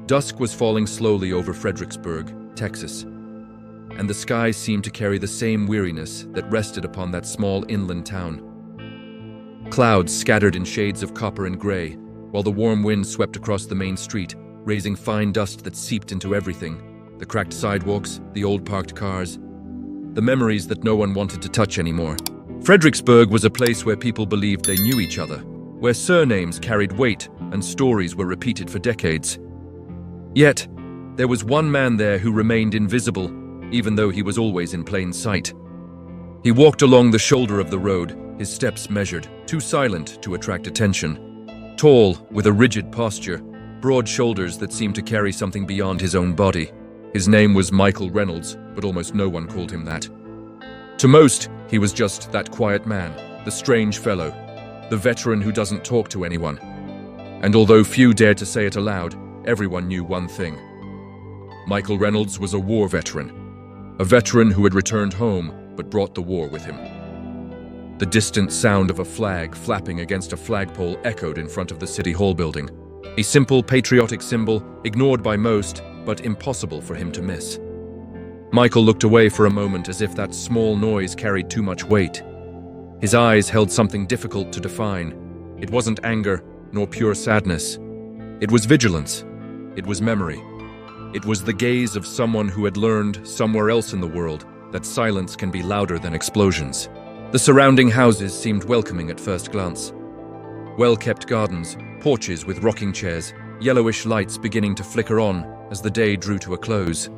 Dusk was falling slowly over Fredericksburg, Texas, and the sky seemed to carry the same weariness that rested upon that small inland town. Clouds scattered in shades of copper and gray, while the warm wind swept across the main street, raising fine dust that seeped into everything: the cracked sidewalks, the old parked cars, the memories that no one wanted to touch anymore. Fredericksburg was a place where people believed they knew each other, where surnames carried weight and stories were repeated for decades. Yet, there was one man there who remained invisible, even though he was always in plain sight. He walked along the shoulder of the road, his steps measured, too silent to attract attention. Tall, with a rigid posture, broad shoulders that seemed to carry something beyond his own body. His name was Michael Reynolds, but almost no one called him that. To most, he was just that quiet man, the strange fellow, the veteran who doesn't talk to anyone. And although few dared to say it aloud, everyone knew one thing. Michael Reynolds was a war veteran, a veteran who had returned home but brought the war with him. The distant sound of a flag flapping against a flagpole echoed in front of the City Hall building, a simple patriotic symbol ignored by most, but impossible for him to miss. Michael looked away for a moment as if that small noise carried too much weight. His eyes held something difficult to define. It wasn't anger, nor pure sadness. It was vigilance. It was memory. It was the gaze of someone who had learned somewhere else in the world that silence can be louder than explosions. The surrounding houses seemed welcoming at first glance. Well-kept gardens, porches with rocking chairs, yellowish lights beginning to flicker on as the day drew to a close.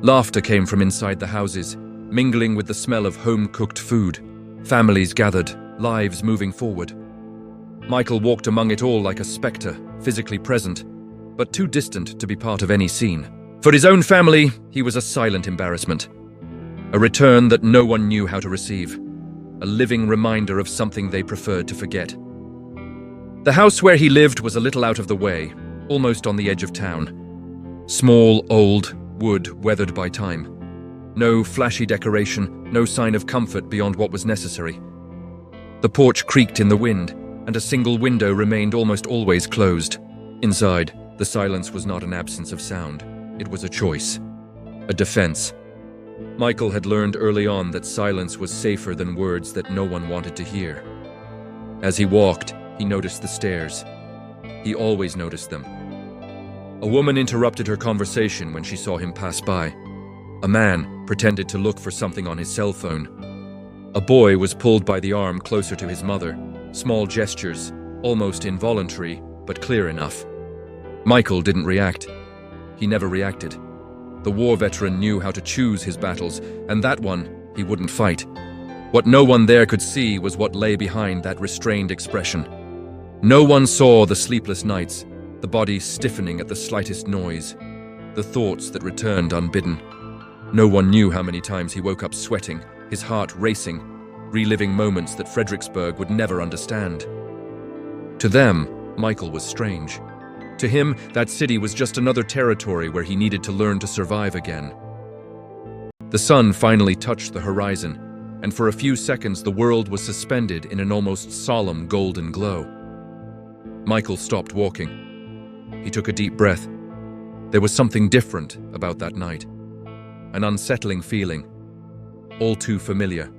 Laughter came from inside the houses, mingling with the smell of home-cooked food. Families gathered, lives moving forward. Michael walked among it all like a spectre, physically present, but too distant to be part of any scene. For his own family, he was a silent embarrassment. A return that no one knew how to receive. A living reminder of something they preferred to forget. The house where he lived was a little out of the way, almost on the edge of town. Small, old, wood weathered by time. No flashy decoration, no sign of comfort beyond what was necessary. The porch creaked in the wind, and a single window remained almost always closed. Inside, the silence was not an absence of sound. It was a choice, a defense. Michael had learned early on that silence was safer than words that no one wanted to hear. As he walked, he noticed the stairs. He always noticed them. A woman interrupted her conversation when she saw him pass by. A man pretended to look for something on his cell phone. A boy was pulled by the arm closer to his mother. Small gestures, almost involuntary, but clear enough. Michael didn't react. He never reacted. The war veteran knew how to choose his battles, and that one he wouldn't fight. What no one there could see was what lay behind that restrained expression. No one saw the sleepless nights, the body stiffening at the slightest noise, the thoughts that returned unbidden. No one knew how many times he woke up sweating, his heart racing, reliving moments that Fredericksburg would never understand. To them, Michael was strange. To him, that city was just another territory where he needed to learn to survive again. The sun finally touched the horizon, and for a few seconds the world was suspended in an almost solemn golden glow. Michael stopped walking. He took a deep breath. There was something different about that night. An unsettling feeling, all too familiar.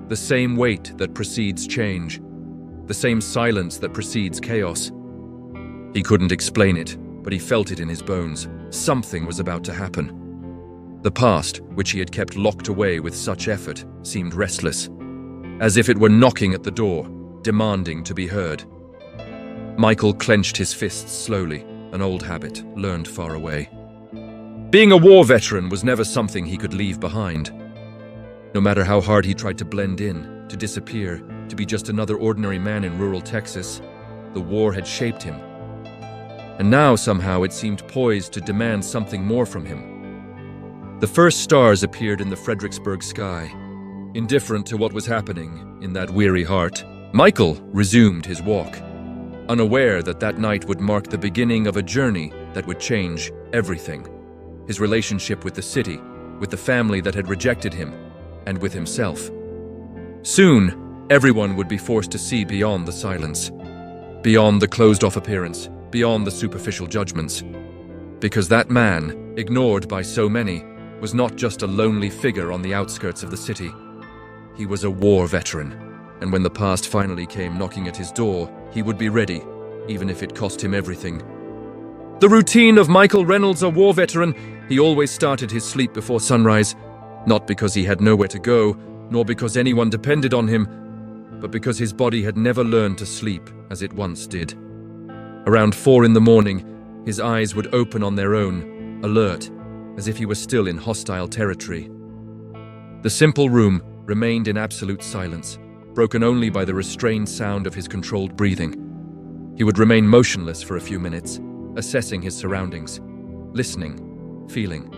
The same weight that precedes change, the same silence that precedes chaos. He couldn't explain it, but he felt it in his bones. Something was about to happen. The past, which he had kept locked away with such effort, seemed restless, as if it were knocking at the door, demanding to be heard. Michael clenched his fists slowly, an old habit, learned far away. Being a war veteran was never something he could leave behind. No matter how hard he tried to blend in, to disappear, to be just another ordinary man in rural Texas, the war had shaped him. And now somehow it seemed poised to demand something more from him. The first stars appeared in the Fredericksburg sky. Indifferent to what was happening in that weary heart, Michael resumed his walk, unaware that that night would mark the beginning of a journey that would change everything. His relationship with the city, with the family that had rejected him, and with himself. Soon, everyone would be forced to see beyond the silence, beyond the closed-off appearance, beyond the superficial judgments. Because that man, ignored by so many, was not just a lonely figure on the outskirts of the city. He was a war veteran, and when the past finally came knocking at his door, he would be ready, even if it cost him everything. The routine of Michael Reynolds, a war veteran, he always started his sleep before sunrise, not because he had nowhere to go, nor because anyone depended on him, but because his body had never learned to sleep as it once did. Around 4 in the morning, his eyes would open on their own, alert, as if he were still in hostile territory. The simple room remained in absolute silence, broken only by the restrained sound of his controlled breathing. He would remain motionless for a few minutes, assessing his surroundings, listening, feeling.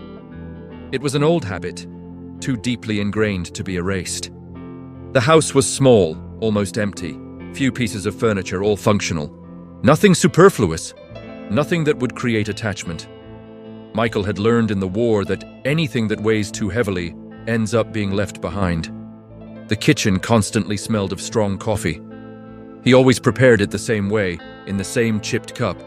It was an old habit, too deeply ingrained to be erased. The house was small, almost empty, few pieces of furniture, all functional. Nothing superfluous, nothing that would create attachment. Michael had learned in the war that anything that weighs too heavily ends up being left behind. The kitchen constantly smelled of strong coffee. He always prepared it the same way, in the same chipped cup,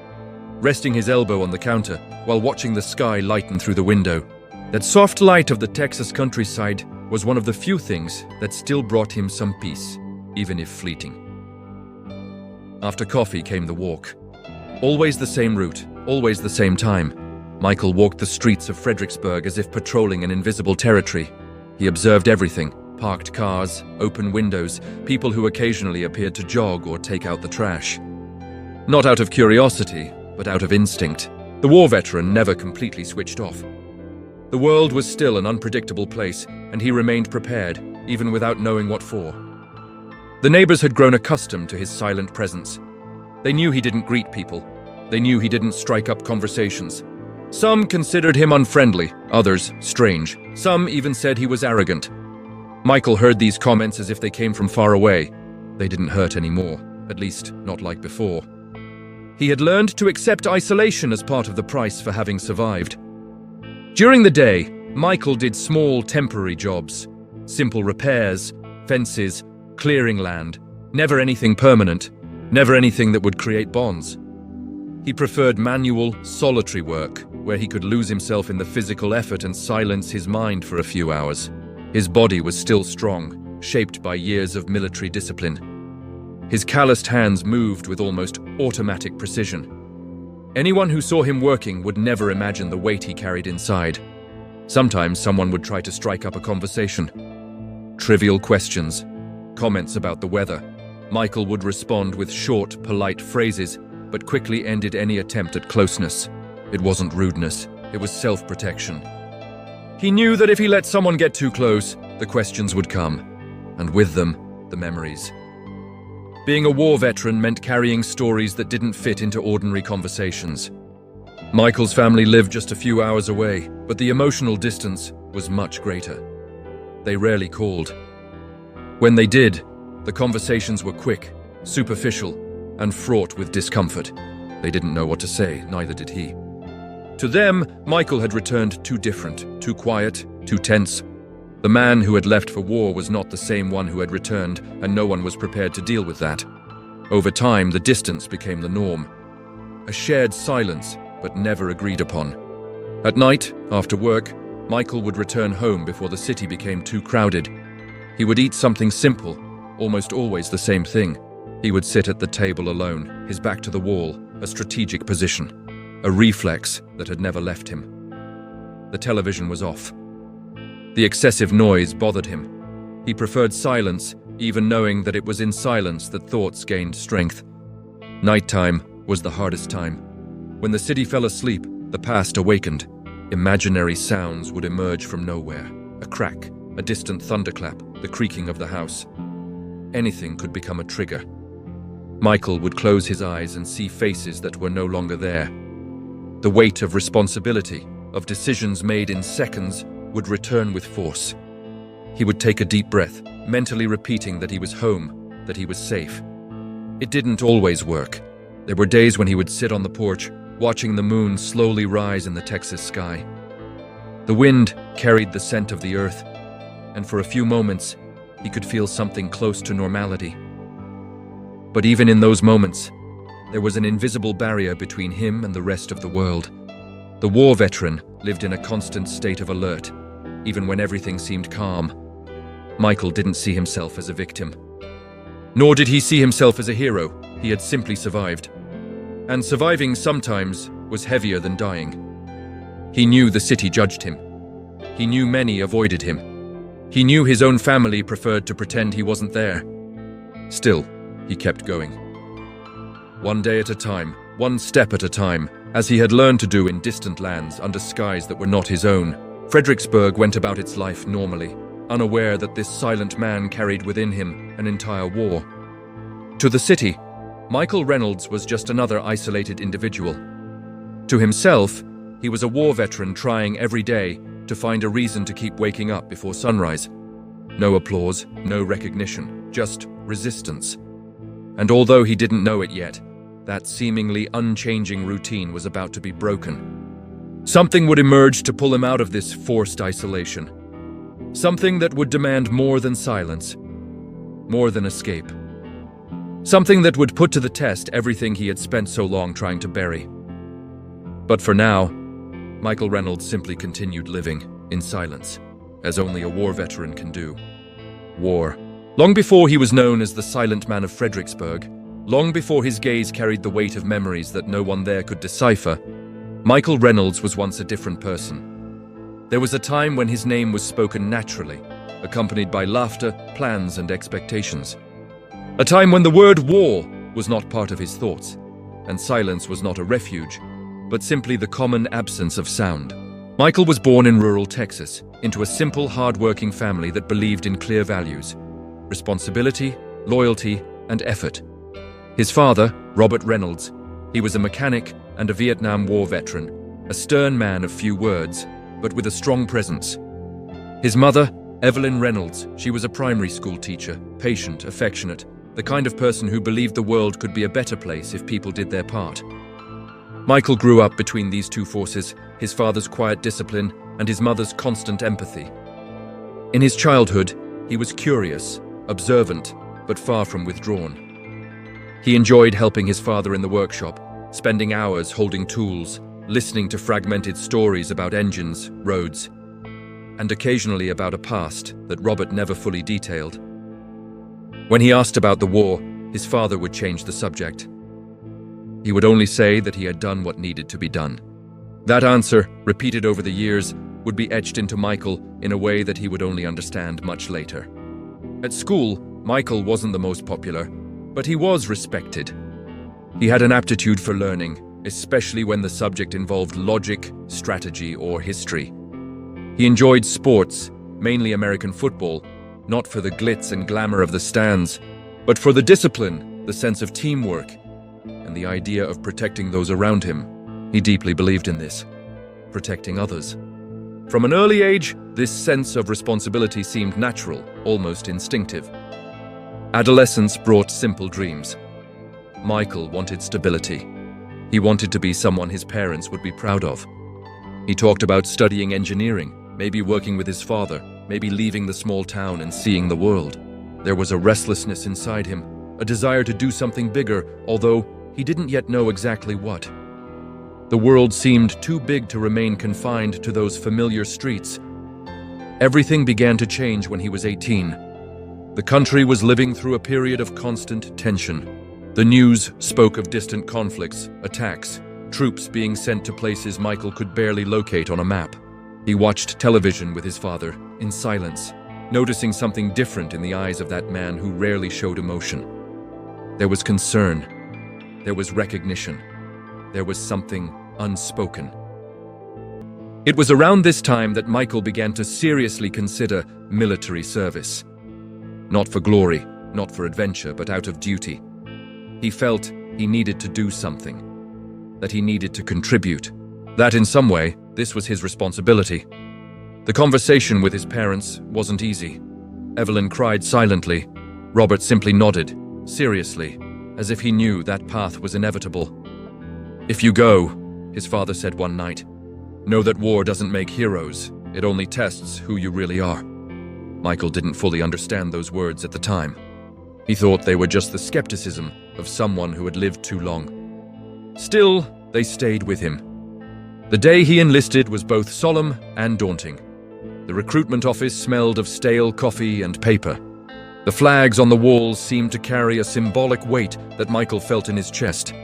resting his elbow on the counter while watching the sky lighten through the window. That soft light of the Texas countryside was one of the few things that still brought him some peace, even if fleeting. After coffee came the walk. Always the same route, always the same time. Michael walked the streets of Fredericksburg as if patrolling an invisible territory. He observed everything: parked cars, open windows, people who occasionally appeared to jog or take out the trash. Not out of curiosity, but out of instinct. The war veteran never completely switched off. The world was still an unpredictable place, and he remained prepared, even without knowing what for. The neighbors had grown accustomed to his silent presence. They knew he didn't greet people. They knew he didn't strike up conversations. Some considered him unfriendly, others strange. Some even said he was arrogant. Michael heard these comments as if they came from far away. They didn't hurt anymore, at least not like before. He had learned to accept isolation as part of the price for having survived. During the day, Michael did small temporary jobs, simple repairs, fences, clearing land, never anything permanent, never anything that would create bonds. He preferred manual, solitary work, where he could lose himself in the physical effort and silence his mind for a few hours. His body was still strong, shaped by years of military discipline. His calloused hands moved with almost automatic precision. Anyone who saw him working would never imagine the weight he carried inside. Sometimes someone would try to strike up a conversation. Trivial questions, comments about the weather. Michael would respond with short, polite phrases, but quickly ended any attempt at closeness. It wasn't rudeness, it was self-protection. He knew that if he let someone get too close, the questions would come, and with them, the memories. Being a war veteran meant carrying stories that didn't fit into ordinary conversations. Michael's family lived just a few hours away, but the emotional distance was much greater. They rarely called. When they did, the conversations were quick, superficial, and fraught with discomfort. They didn't know what to say, neither did he. To them, Michael had returned too different, too quiet, too tense. The man who had left for war was not the same one who had returned, and no one was prepared to deal with that. Over time, the distance became the norm. A shared silence, but never agreed upon. At night, after work, Michael would return home before the city became too crowded. He would eat something simple, almost always the same thing. He would sit at the table alone, his back to the wall, a strategic position, a reflex that had never left him. The television was off. The excessive noise bothered him. He preferred silence, even knowing that it was in silence that thoughts gained strength. Nighttime was the hardest time. When the city fell asleep, the past awakened. Imaginary sounds would emerge from nowhere. A crack, a distant thunderclap, the creaking of the house. Anything could become a trigger. Michael would close his eyes and see faces that were no longer there. The weight of responsibility, of decisions made in seconds, would return with force. He would take a deep breath, mentally repeating that he was home, that he was safe. It didn't always work. There were days when he would sit on the porch, watching the moon slowly rise in the Texas sky. The wind carried the scent of the earth, and for a few moments, he could feel something close to normality. But even in those moments, there was an invisible barrier between him and the rest of the world. The war veteran lived in a constant state of alert, even when everything seemed calm. Michael didn't see himself as a victim. Nor did he see himself as a hero. He had simply survived. And surviving sometimes was heavier than dying. He knew the city judged him. He knew many avoided him. He knew his own family preferred to pretend he wasn't there. Still, he kept going. One day at a time, one step at a time, as he had learned to do in distant lands under skies that were not his own. Fredericksburg went about its life normally, unaware that this silent man carried within him an entire war. To the city, Michael Reynolds was just another isolated individual. To himself, he was a war veteran trying every day to find a reason to keep waking up before sunrise. No applause, no recognition, just resistance. And although he didn't know it yet, that seemingly unchanging routine was about to be broken. Something would emerge to pull him out of this forced isolation. Something that would demand more than silence, more than escape. Something that would put to the test everything he had spent so long trying to bury. But for now, Michael Reynolds simply continued living in silence, as only a war veteran can do. War. Long before he was known as the Silent Man of Fredericksburg, long before his gaze carried the weight of memories that no one there could decipher, Michael Reynolds was once a different person. There was a time when his name was spoken naturally, accompanied by laughter, plans, and expectations. A time when the word war was not part of his thoughts, and silence was not a refuge, but simply the common absence of sound. Michael was born in rural Texas, into a simple, hard-working family that believed in clear values: responsibility, loyalty, and effort. His father, Robert Reynolds, he was a mechanic and a Vietnam War veteran, a stern man of few words, but with a strong presence. His mother, Evelyn Reynolds, she was a primary school teacher, patient, affectionate, the kind of person who believed the world could be a better place if people did their part. Michael grew up between these two forces, his father's quiet discipline and his mother's constant empathy. In his childhood, he was curious, observant, but far from withdrawn. He enjoyed helping his father in the workshop, spending hours holding tools, listening to fragmented stories about engines, roads, and occasionally about a past that Robert never fully detailed. When he asked about the war, his father would change the subject. He would only say that he had done what needed to be done. That answer, repeated over the years, would be etched into Michael in a way that he would only understand much later. At school, Michael wasn't the most popular, but he was respected. He had an aptitude for learning, especially when the subject involved logic, strategy, or history. He enjoyed sports, mainly American football, not for the glitz and glamour of the stands, but for the discipline, the sense of teamwork, and the idea of protecting those around him. He deeply believed in this, protecting others. From an early age, this sense of responsibility seemed natural, almost instinctive. Adolescence brought simple dreams. Michael wanted stability. He wanted to be someone his parents would be proud of. He talked about studying engineering, maybe working with his father, maybe leaving the small town and seeing the world. There was a restlessness inside him, a desire to do something bigger, although he didn't yet know exactly what. The world seemed too big to remain confined to those familiar streets. Everything began to change when he was 18. The country was living through a period of constant tension. The news spoke of distant conflicts, attacks, troops being sent to places Michael could barely locate on a map. He watched television with his father, in silence, noticing something different in the eyes of that man who rarely showed emotion. There was concern. There was recognition. There was something unspoken. It was around this time that Michael began to seriously consider military service. Not for glory, not for adventure, but out of duty. He felt he needed to do something, that he needed to contribute, that in some way, this was his responsibility. The conversation with his parents wasn't easy. Evelyn cried silently. Robert simply nodded, seriously, as if he knew that path was inevitable. "If you go," his father said one night, "know that war doesn't make heroes, it only tests who you really are." Michael didn't fully understand those words at the time. He thought they were just the skepticism of someone who had lived too long. Still, they stayed with him. The day he enlisted was both solemn and daunting. The recruitment office smelled of stale coffee and paper. The flags on the walls seemed to carry a symbolic weight that Michael felt in his chest.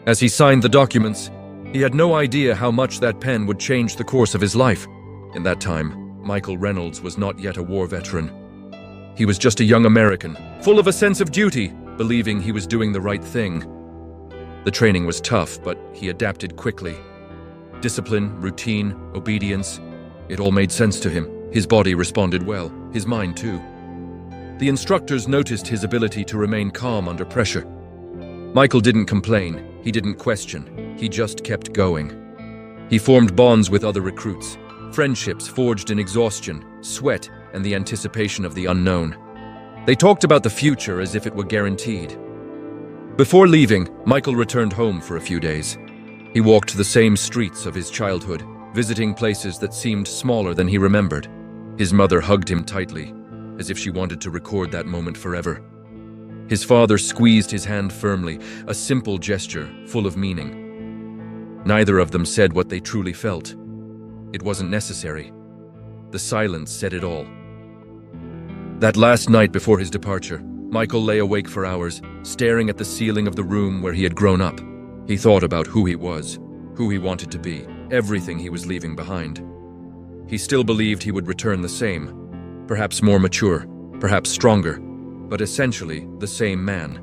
As he signed the documents, he had no idea how much that pen would change the course of his life. In that time, Michael Reynolds was not yet a war veteran. He was just a young American, full of a sense of duty, believing he was doing the right thing. The training was tough, but he adapted quickly. Discipline, routine, obedience, it all made sense to him. His body responded well, his mind too. The instructors noticed his ability to remain calm under pressure. Michael didn't complain, he didn't question, he just kept going. He formed bonds with other recruits, friendships forged in exhaustion, sweat, and the anticipation of the unknown. They talked about the future as if it were guaranteed. Before leaving, Michael returned home for a few days. He walked the same streets of his childhood, visiting places that seemed smaller than he remembered. His mother hugged him tightly, as if she wanted to record that moment forever. His father squeezed his hand firmly, a simple gesture full of meaning. Neither of them said what they truly felt. It wasn't necessary. The silence said it all. That last night before his departure, Michael lay awake for hours, staring at the ceiling of the room where he had grown up. He thought about who he was, who he wanted to be, everything he was leaving behind. He still believed he would return the same, perhaps more mature, perhaps stronger, but essentially the same man.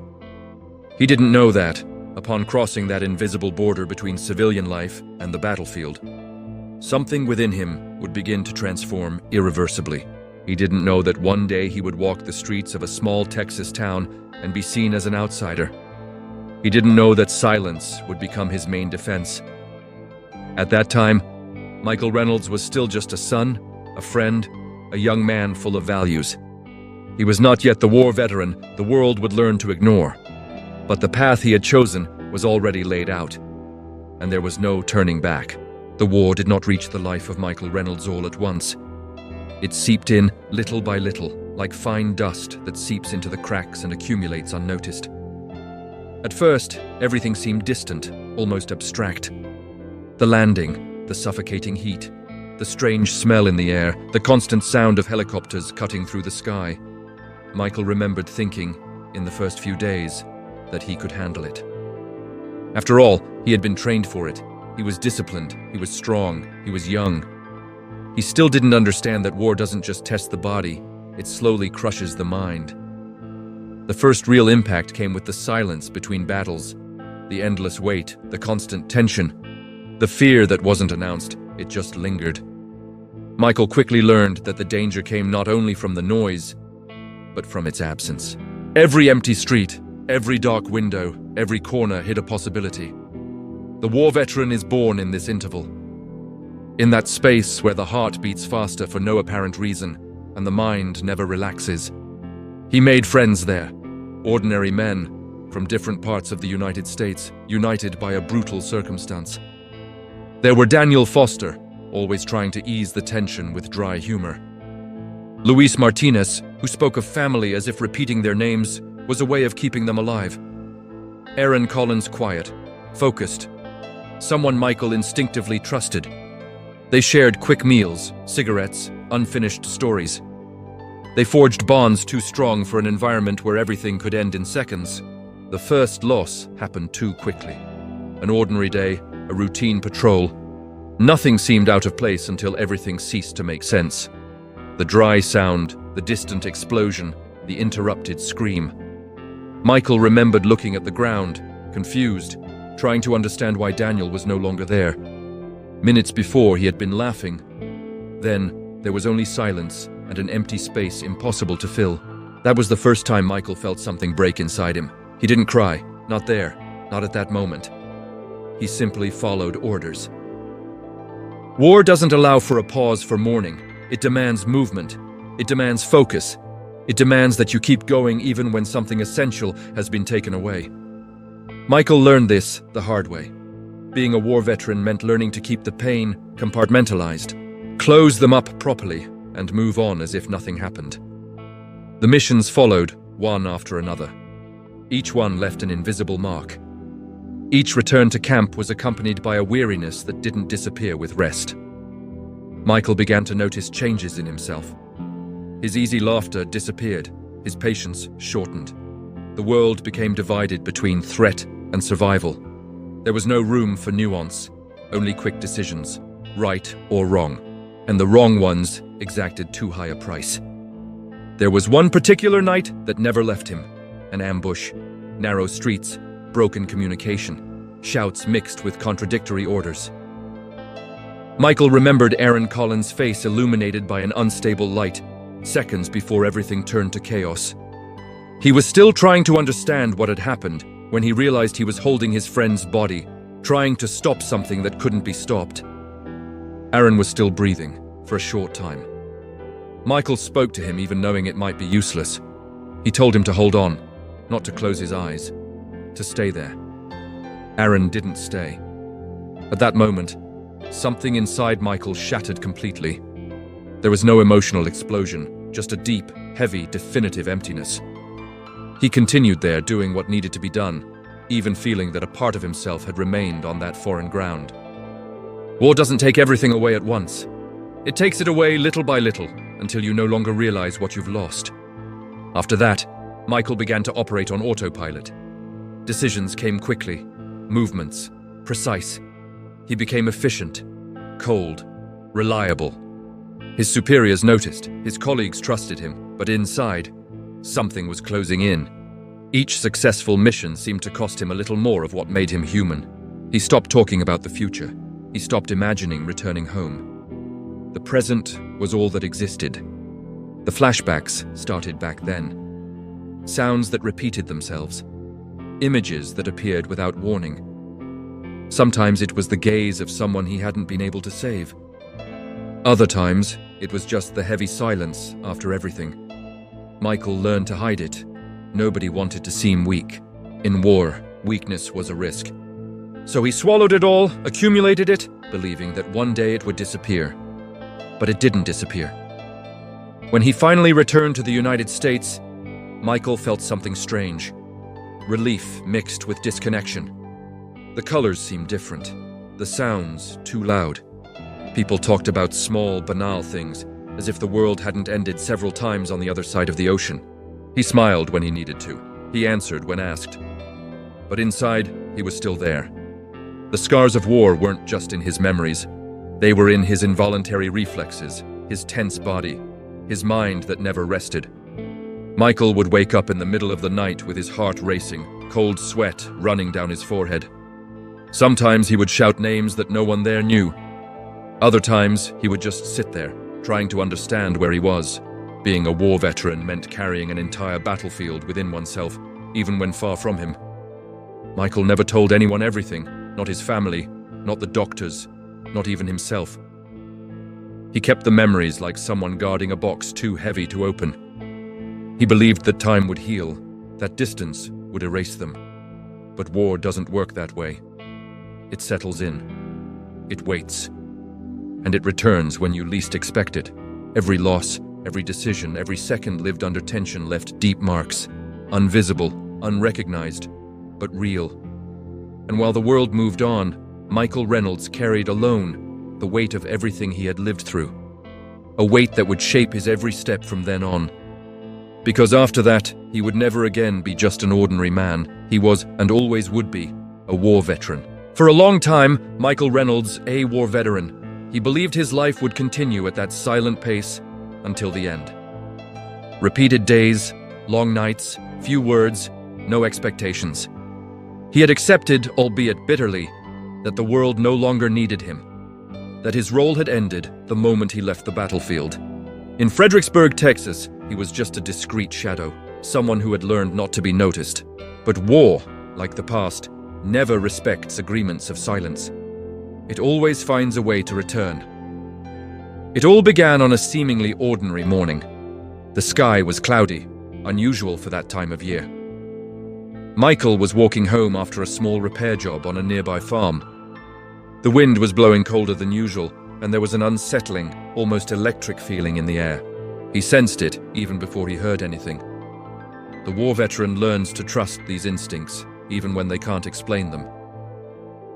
He didn't know that, upon crossing that invisible border between civilian life and the battlefield, something within him would begin to transform irreversibly. He didn't know that one day he would walk the streets of a small Texas town and be seen as an outsider. He didn't know that silence would become his main defense. At that time, Michael Reynolds was still just a son, a friend, a young man full of values. He was not yet the war veteran the world would learn to ignore. But the path he had chosen was already laid out, and there was no turning back. The war did not reach the life of Michael Reynolds all at once. It seeped in little by little, like fine dust that seeps into the cracks and accumulates unnoticed. At first, everything seemed distant, almost abstract. The landing, the suffocating heat, the strange smell in the air, the constant sound of helicopters cutting through the sky. Michael remembered thinking, in the first few days, that he could handle it. After all, he had been trained for it. He was disciplined, he was strong, he was young. He still didn't understand that war doesn't just test the body, it slowly crushes the mind. The first real impact came with the silence between battles, the endless wait, the constant tension, the fear that wasn't announced, it just lingered. Michael quickly learned that the danger came not only from the noise, but from its absence. Every empty street, every dark window, every corner hid a possibility. The war veteran is born in this interval. In that space where the heart beats faster for no apparent reason, and the mind never relaxes. He made friends there, ordinary men from different parts of the United States, united by a brutal circumstance. There were Daniel Foster, always trying to ease the tension with dry humor. Luis Martinez, who spoke of family as if repeating their names was a way of keeping them alive. Aaron Collins, quiet, focused, someone Michael instinctively trusted. They shared quick meals, cigarettes, unfinished stories. They forged bonds too strong for an environment where everything could end in seconds. The first loss happened too quickly. An ordinary day, a routine patrol. Nothing seemed out of place until everything ceased to make sense. The dry sound, the distant explosion, the interrupted scream. Michael remembered looking at the ground, confused, trying to understand why Daniel was no longer there. Minutes before, he had been laughing. Then, there was only silence and an empty space impossible to fill. That was the first time Michael felt something break inside him. He didn't cry, not there, not at that moment. He simply followed orders. War doesn't allow for a pause for mourning. It demands movement. It demands focus. It demands that you keep going even when something essential has been taken away. Michael learned this the hard way. Being a war veteran meant learning to keep the pain compartmentalized, close them up properly, and move on as if nothing happened. The missions followed, one after another. Each one left an invisible mark. Each return to camp was accompanied by a weariness that didn't disappear with rest. Michael began to notice changes in himself. His easy laughter disappeared, his patience shortened. The world became divided between threat and survival. There was no room for nuance, only quick decisions, right or wrong, and the wrong ones exacted too high a price. There was one particular night that never left him: an ambush, narrow streets, broken communication, shouts mixed with contradictory orders. Michael remembered Aaron Collins' face illuminated by an unstable light, seconds before everything turned to chaos. He was still trying to understand what had happened when he realized he was holding his friend's body, trying to stop something that couldn't be stopped. Aaron was still breathing, for a short time. Michael spoke to him even knowing it might be useless. He told him to hold on, not to close his eyes, to stay there. Aaron didn't stay. At that moment, something inside Michael shattered completely. There was no emotional explosion, just a deep, heavy, definitive emptiness. He continued there, doing what needed to be done, even feeling that a part of himself had remained on that foreign ground. War doesn't take everything away at once. It takes it away little by little, until you no longer realize what you've lost. After that, Michael began to operate on autopilot. Decisions came quickly, movements precise. He became efficient, cold, reliable. His superiors noticed, his colleagues trusted him, but inside, something was closing in. Each successful mission seemed to cost him a little more of what made him human. He stopped talking about the future. He stopped imagining returning home. The present was all that existed. The flashbacks started back then. Sounds that repeated themselves. Images that appeared without warning. Sometimes it was the gaze of someone he hadn't been able to save. Other times, it was just the heavy silence after everything. Michael learned to hide it. Nobody wanted to seem weak. In war, weakness was a risk. So he swallowed it all, accumulated it, believing that one day it would disappear. But it didn't disappear. When he finally returned to the United States, Michael felt something strange. Relief mixed with disconnection. The colors seemed different. The sounds too loud. People talked about small, banal things, as if the world hadn't ended several times on the other side of the ocean. He smiled when he needed to. He answered when asked. But inside, he was still there. The scars of war weren't just in his memories. They were in his involuntary reflexes, his tense body, his mind that never rested. Michael would wake up in the middle of the night with his heart racing, cold sweat running down his forehead. Sometimes he would shout names that no one there knew. Other times, he would just sit there, trying to understand where he was. Being a war veteran meant carrying an entire battlefield within oneself, even when far from him. Michael never told anyone everything, not his family, not the doctors, not even himself. He kept the memories like someone guarding a box too heavy to open. He believed that time would heal, that distance would erase them. But war doesn't work that way. It settles in. It waits. And it returns when you least expect it. Every loss, every decision, every second lived under tension left deep marks, invisible, unrecognized, but real. And while the world moved on, Michael Reynolds carried alone the weight of everything he had lived through. A weight that would shape his every step from then on. Because after that, he would never again be just an ordinary man. He was, and always would be, a war veteran. For a long time, Michael Reynolds, a war veteran, he believed his life would continue at that silent pace until the end. Repeated days, long nights, few words, no expectations. He had accepted, albeit bitterly, that the world no longer needed him, that his role had ended the moment he left the battlefield. In Fredericksburg, Texas, he was just a discreet shadow, someone who had learned not to be noticed. But war, like the past, never respects agreements of silence. It always finds a way to return. It all began on a seemingly ordinary morning. The sky was cloudy, unusual for that time of year. Michael was walking home after a small repair job on a nearby farm. The wind was blowing colder than usual, and there was an unsettling, almost electric feeling in the air. He sensed it even before he heard anything. The war veteran learns to trust these instincts, even when they can't explain them.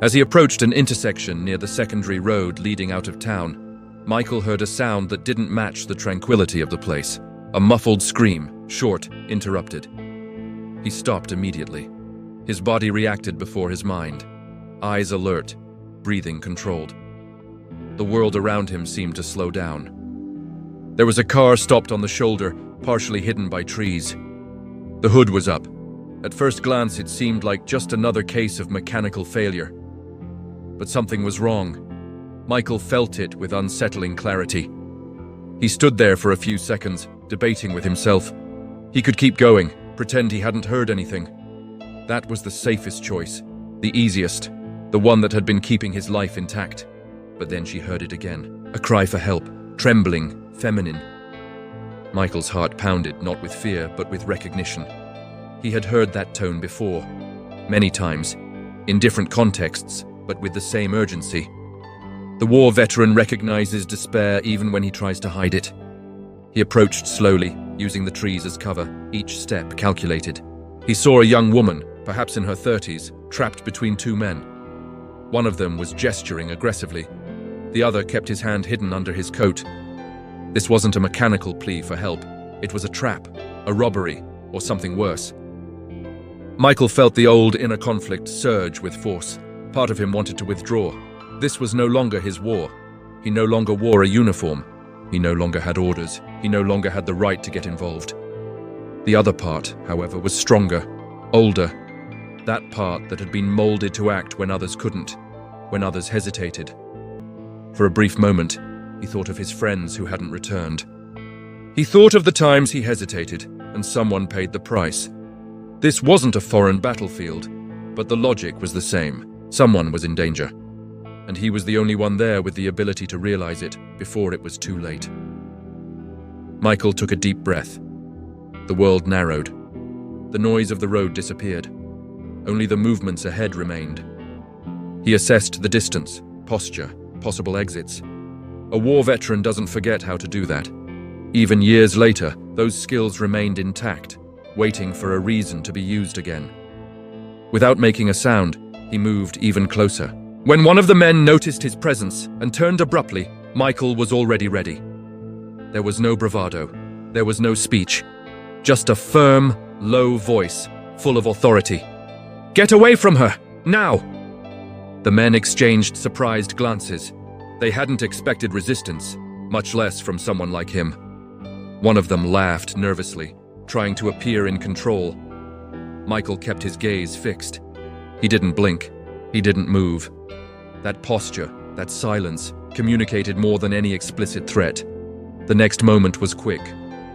As he approached an intersection near the secondary road leading out of town, Michael heard a sound that didn't match the tranquility of the place. A muffled scream, short, interrupted. He stopped immediately. His body reacted before his mind. Eyes alert, breathing controlled. The world around him seemed to slow down. There was a car stopped on the shoulder, partially hidden by trees. The hood was up. At first glance, it seemed like just another case of mechanical failure. But something was wrong. Michael felt it with unsettling clarity. He stood there for a few seconds, debating with himself. He could keep going, pretend he hadn't heard anything. That was the safest choice, the easiest, the one that had been keeping his life intact. But then she heard it again, a cry for help, trembling, feminine. Michael's heart pounded, not with fear, but with recognition. He had heard that tone before, many times, in different contexts, but with the same urgency. The war veteran recognizes despair even when he tries to hide it. He approached slowly, using the trees as cover, each step calculated. He saw a young woman, perhaps in her 30s, trapped between two men. One of them was gesturing aggressively. The other kept his hand hidden under his coat. This wasn't a mechanical plea for help. It was a trap, a robbery, or something worse. Michael felt the old inner conflict surge with force. Part of him wanted to withdraw. This was no longer his war. He no longer wore a uniform. He no longer had orders. He no longer had the right to get involved. The other part, however, was stronger, older. That part that had been molded to act when others couldn't, when others hesitated. For a brief moment, he thought of his friends who hadn't returned. He thought of the times he hesitated, and someone paid the price. This wasn't a foreign battlefield, but the logic was the same. Someone was in danger, and he was the only one there with the ability to realize it before it was too late. Michael took a deep breath. The world narrowed. The noise of the road disappeared. Only the movements ahead remained. He assessed the distance, posture, possible exits. A war veteran doesn't forget how to do that. Even years later, those skills remained intact, waiting for a reason to be used again. Without making a sound, he moved even closer. When one of the men noticed his presence and turned abruptly, Michael was already ready. There was no bravado. There was no speech. Just a firm, low voice, full of authority. "Get away from her! Now!" The men exchanged surprised glances. They hadn't expected resistance, much less from someone like him. One of them laughed nervously, trying to appear in control. Michael kept his gaze fixed. He didn't blink. He didn't move. That posture, that silence, communicated more than any explicit threat. The next moment was quick,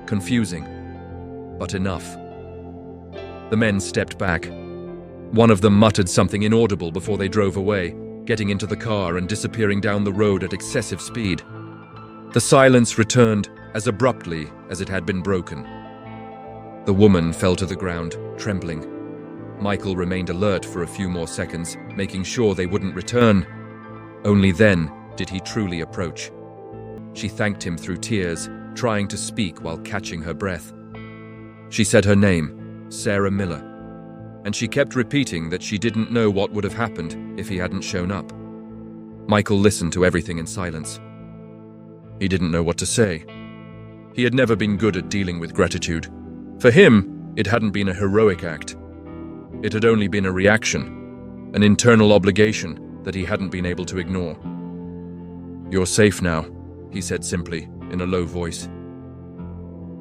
confusing, but enough. The men stepped back. One of them muttered something inaudible before they drove away, getting into the car and disappearing down the road at excessive speed. The silence returned as abruptly as it had been broken. The woman fell to the ground, trembling. Michael remained alert for a few more seconds, making sure they wouldn't return. Only then did he truly approach. She thanked him through tears, trying to speak while catching her breath. She said her name, Sarah Miller, and she kept repeating that she didn't know what would have happened if he hadn't shown up. Michael listened to everything in silence. He didn't know what to say. He had never been good at dealing with gratitude. For him, it hadn't been a heroic act. It had only been a reaction, an internal obligation that he hadn't been able to ignore. "You're safe now," he said simply, in a low voice.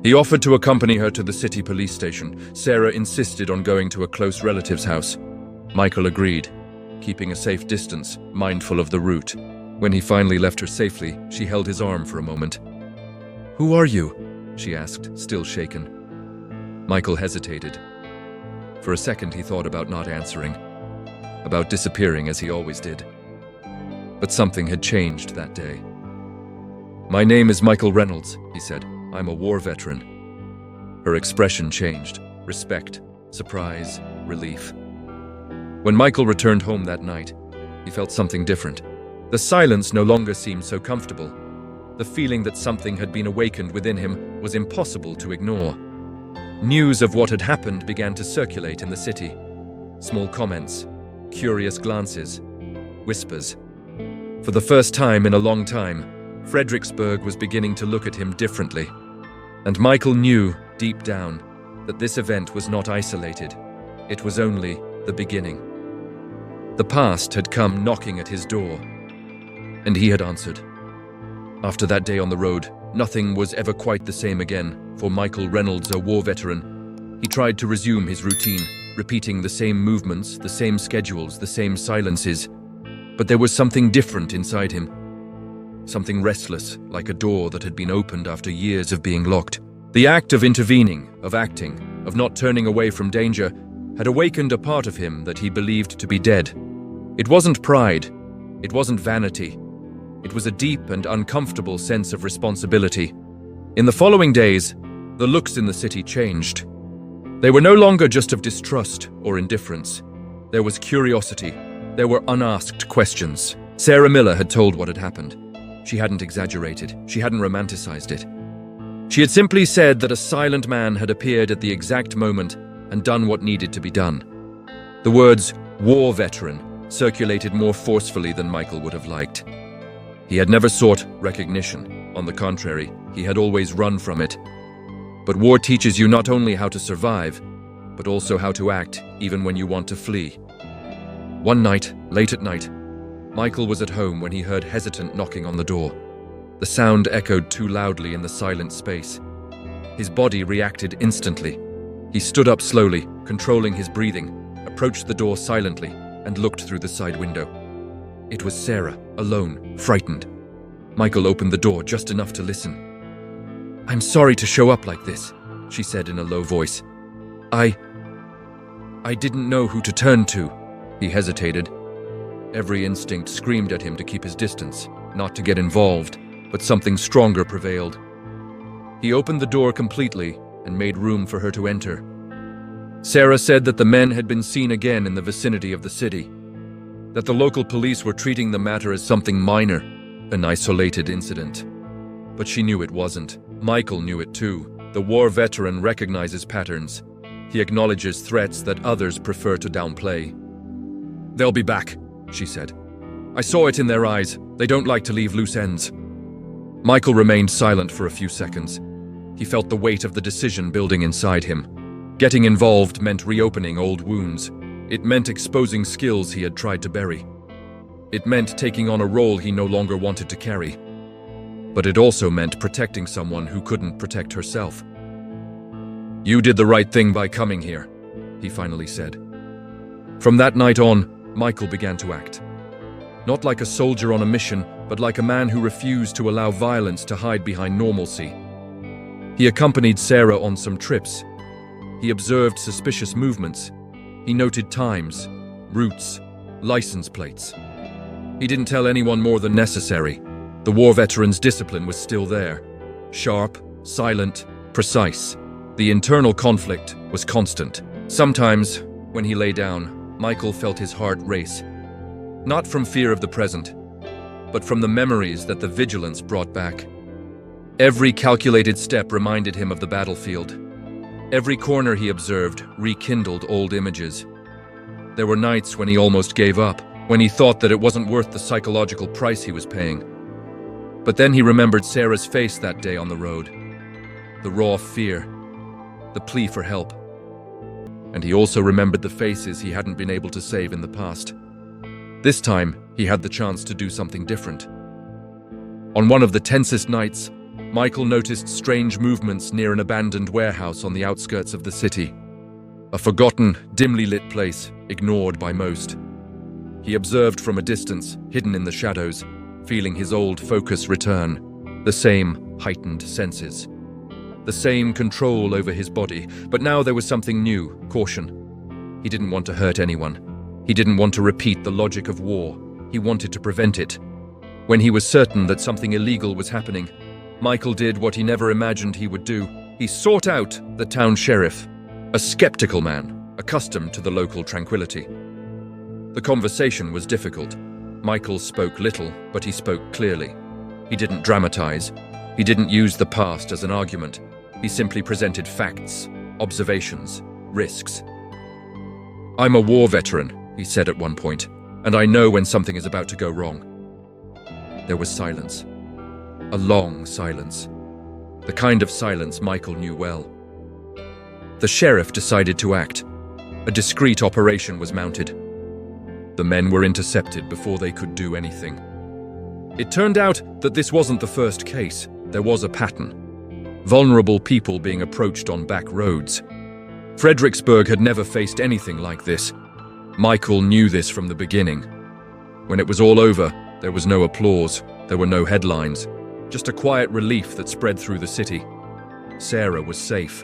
He offered to accompany her to the city police station. Sarah insisted on going to a close relative's house. Michael agreed, keeping a safe distance, mindful of the route. When he finally left her safely, she held his arm for a moment. "Who are you?" she asked, still shaken. Michael hesitated. For a second, he thought about not answering, about disappearing as he always did. But something had changed that day. "My name is Michael Reynolds," he said. "I'm a war veteran." Her expression changed. Respect, surprise, relief. When Michael returned home that night, he felt something different. The silence no longer seemed so comfortable. The feeling that something had been awakened within him was impossible to ignore. News of what had happened began to circulate in the city. Small comments, curious glances, whispers. For the first time in a long time, Fredericksburg was beginning to look at him differently. And Michael knew, deep down, that this event was not isolated. It was only the beginning. The past had come knocking at his door, and he had answered. After that day on the road, nothing was ever quite the same again for Michael Reynolds, a war veteran. He tried to resume his routine, repeating the same movements, the same schedules, the same silences. But there was something different inside him. Something restless, like a door that had been opened after years of being locked. The act of intervening, of acting, of not turning away from danger, had awakened a part of him that he believed to be dead. It wasn't pride. It wasn't vanity. It was a deep and uncomfortable sense of responsibility. In the following days, the looks in the city changed. They were no longer just of distrust or indifference. There was curiosity. There were unasked questions. Sarah Miller had told what had happened. She hadn't exaggerated. She hadn't romanticized it. She had simply said that a silent man had appeared at the exact moment and done what needed to be done. The words "war veteran" circulated more forcefully than Michael would have liked. He had never sought recognition. On the contrary, he had always run from it. But war teaches you not only how to survive, but also how to act even when you want to flee. One night, late at night, Michael was at home when he heard hesitant knocking on the door. The sound echoed too loudly in the silent space. His body reacted instantly. He stood up slowly, controlling his breathing, approached the door silently, and looked through the side window. It was Sarah, alone, frightened. Michael opened the door just enough to listen. "I'm sorry to show up like this," she said in a low voice. I didn't know who to turn to." He hesitated. Every instinct screamed at him to keep his distance, not to get involved, but something stronger prevailed. He opened the door completely and made room for her to enter. Sarah said that the men had been seen again in the vicinity of the city, that the local police were treating the matter as something minor, an isolated incident. But she knew it wasn't. Michael knew it too. The war veteran recognizes patterns. He acknowledges threats that others prefer to downplay. "They'll be back," she said. "I saw it in their eyes. They don't like to leave loose ends." Michael remained silent for a few seconds. He felt the weight of the decision building inside him. Getting involved meant reopening old wounds. It meant exposing skills he had tried to bury. It meant taking on a role he no longer wanted to carry. But it also meant protecting someone who couldn't protect herself. "You did the right thing by coming here," he finally said. From that night on, Michael began to act. Not like a soldier on a mission, but like a man who refused to allow violence to hide behind normalcy. He accompanied Sarah on some trips. He observed suspicious movements. He noted times, routes, license plates. He didn't tell anyone more than necessary. The war veteran's discipline was still there. Sharp, silent, precise. The internal conflict was constant. Sometimes, when he lay down, Michael felt his heart race. Not from fear of the present, but from the memories that the vigilance brought back. Every calculated step reminded him of the battlefield. Every corner he observed rekindled old images. There were nights when he almost gave up, when he thought that it wasn't worth the psychological price he was paying. But then he remembered Sarah's face that day on the road. The raw fear, the plea for help. And he also remembered the faces he hadn't been able to save in the past. This time, he had the chance to do something different. On one of the tensest nights, Michael noticed strange movements near an abandoned warehouse on the outskirts of the city. A forgotten, dimly lit place, ignored by most. He observed from a distance, hidden in the shadows, feeling his old focus return. The same heightened senses. The same control over his body, but now there was something new, caution. He didn't want to hurt anyone. He didn't want to repeat the logic of war. He wanted to prevent it. When he was certain that something illegal was happening, Michael did what he never imagined he would do. He sought out the town sheriff, a skeptical man, accustomed to the local tranquility. The conversation was difficult. Michael spoke little, but he spoke clearly. He didn't dramatize. He didn't use the past as an argument. He simply presented facts, observations, risks. "I'm a war veteran," he said at one point, and I know when something is about to go wrong." There was silence. A long silence. The kind of silence Michael knew well. The sheriff decided to act. A discreet operation was mounted. The men were intercepted before they could do anything. It turned out that this wasn't the first case. There was a pattern. Vulnerable people being approached on back roads. Fredericksburg had never faced anything like this. Michael knew this from the beginning. When it was all over, there was no applause, there were no headlines, just a quiet relief that spread through the city. Sarah was safe.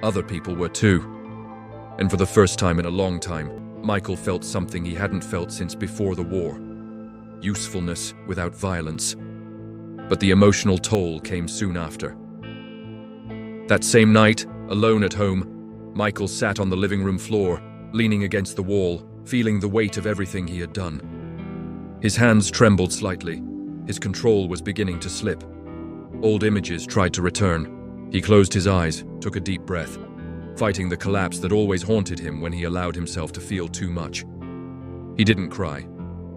Other people were too. And for the first time in a long time, Michael felt something he hadn't felt since before the war. Usefulness without violence. But the emotional toll came soon after. That same night, alone at home, Michael sat on the living room floor, leaning against the wall, feeling the weight of everything he had done. His hands trembled slightly. His control was beginning to slip. Old images tried to return. He closed his eyes, took a deep breath, fighting the collapse that always haunted him when he allowed himself to feel too much. He didn't cry.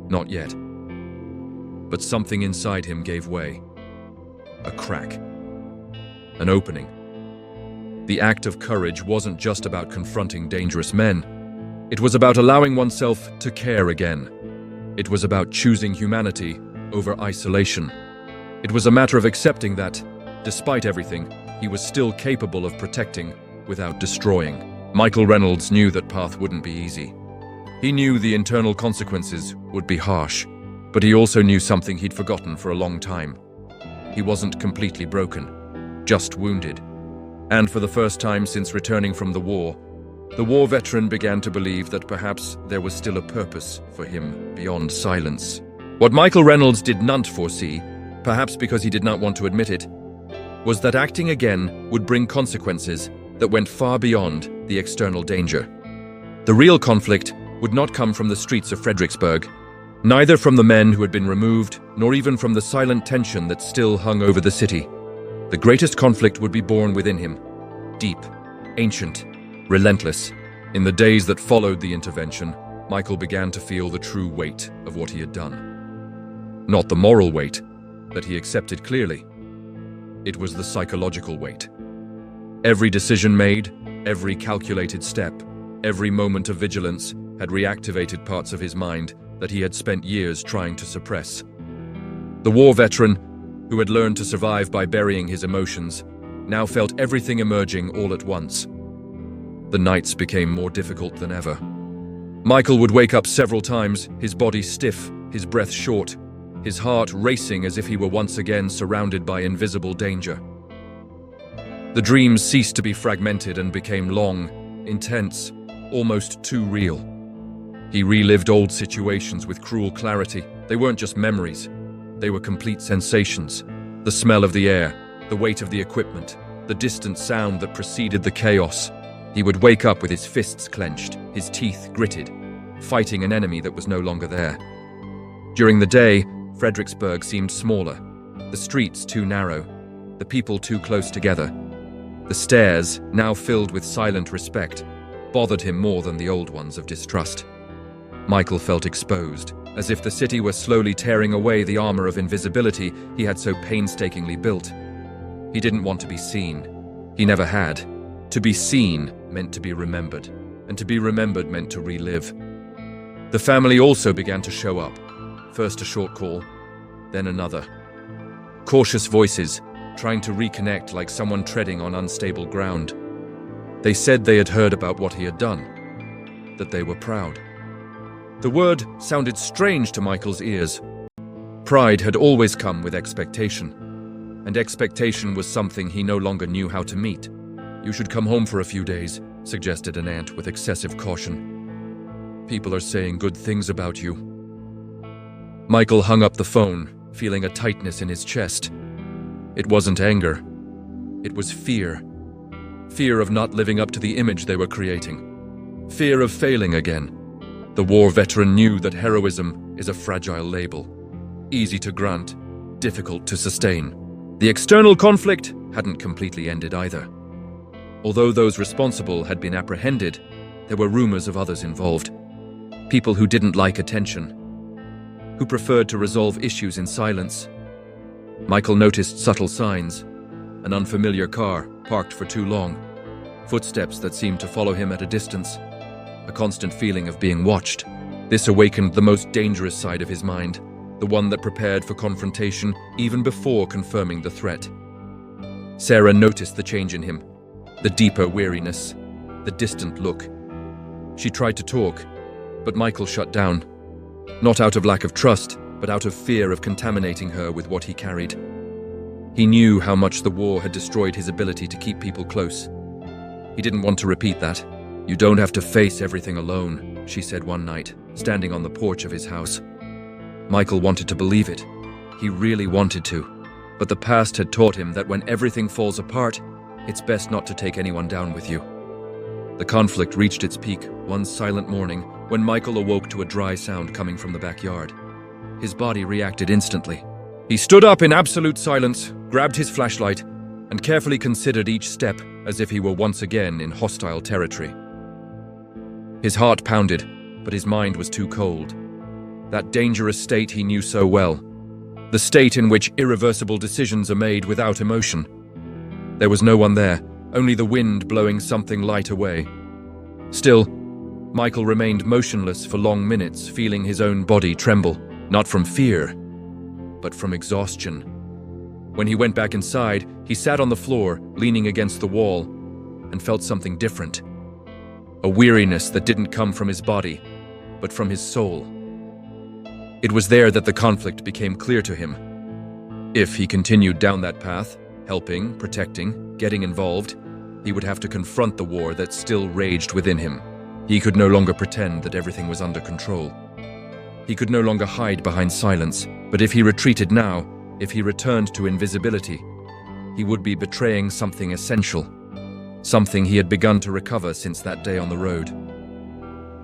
Not yet. But something inside him gave way. A crack. An opening. The act of courage wasn't just about confronting dangerous men. It was about allowing oneself to care again. It was about choosing humanity over isolation. It was a matter of accepting that, despite everything, he was still capable of protecting without destroying. Michael Reynolds knew that path wouldn't be easy. He knew the internal consequences would be harsh, but he also knew something he'd forgotten for a long time. He wasn't completely broken, just wounded. And for the first time since returning from the war veteran began to believe that perhaps there was still a purpose for him beyond silence. What Michael Reynolds did not foresee, perhaps because he did not want to admit it, was that acting again would bring consequences that went far beyond the external danger. The real conflict would not come from the streets of Fredericksburg, neither from the men who had been removed, nor even from the silent tension that still hung over the city. The greatest conflict would be born within him, deep, ancient, relentless. In the days that followed the intervention, Michael began to feel the true weight of what he had done. Not the moral weight that he accepted clearly. It was the psychological weight. Every decision made, every calculated step, every moment of vigilance had reactivated parts of his mind that he had spent years trying to suppress. The war veteran, who had learned to survive by burying his emotions, now felt everything emerging all at once. The nights became more difficult than ever. Michael would wake up several times, his body stiff, his breath short, his heart racing as if he were once again surrounded by invisible danger. The dreams ceased to be fragmented and became long, intense, almost too real. He relived old situations with cruel clarity. They weren't just memories. They were complete sensations. The smell of the air, the weight of the equipment, the distant sound that preceded the chaos. He would wake up with his fists clenched, his teeth gritted, fighting an enemy that was no longer there. During the day, Fredericksburg seemed smaller, the streets too narrow, the people too close together. The stares, now filled with silent respect, bothered him more than the old ones of distrust. Michael felt exposed, as if the city were slowly tearing away the armor of invisibility he had so painstakingly built. He didn't want to be seen. He never had. To be seen meant to be remembered, and to be remembered meant to relive. The family also began to show up. First a short call, then another. Cautious voices, trying to reconnect like someone treading on unstable ground. They said they had heard about what he had done, that they were proud. The word sounded strange to Michael's ears. Pride had always come with expectation, and expectation was something he no longer knew how to meet. "You should come home for a few days," suggested an aunt with excessive caution. "People are saying good things about you." Michael hung up the phone, feeling a tightness in his chest. It wasn't anger. It was fear. Fear of not living up to the image they were creating. Fear of failing again. The war veteran knew that heroism is a fragile label. Easy to grant, difficult to sustain. The external conflict hadn't completely ended either. Although those responsible had been apprehended, there were rumors of others involved. People who didn't like attention, who preferred to resolve issues in silence. Michael noticed subtle signs: an unfamiliar car parked for too long, footsteps that seemed to follow him at a distance, a constant feeling of being watched. This awakened the most dangerous side of his mind, the one that prepared for confrontation even before confirming the threat. Sarah noticed the change in him, the deeper weariness, the distant look. She tried to talk, but Michael shut down, not out of lack of trust, but out of fear of contaminating her with what he carried. He knew how much the war had destroyed his ability to keep people close. He didn't want to repeat that. "You don't have to face everything alone," she said one night, standing on the porch of his house. Michael wanted to believe it. He really wanted to. But the past had taught him that when everything falls apart, it's best not to take anyone down with you. The conflict reached its peak one silent morning when Michael awoke to a dry sound coming from the backyard. His body reacted instantly. He stood up in absolute silence, grabbed his flashlight, and carefully considered each step as if he were once again in hostile territory. His heart pounded, but his mind was too cold. That dangerous state he knew so well. The state in which irreversible decisions are made without emotion. There was no one there, only the wind blowing something light away. Still, Michael remained motionless for long minutes, feeling his own body tremble, not from fear, but from exhaustion. When he went back inside, he sat on the floor, leaning against the wall, and felt something different. A weariness that didn't come from his body, but from his soul. It was there that the conflict became clear to him. If he continued down that path, helping, protecting, getting involved, he would have to confront the war that still raged within him. He could no longer pretend that everything was under control. He could no longer hide behind silence, but if he retreated now, if he returned to invisibility, he would be betraying something essential, something he had begun to recover since that day on the road.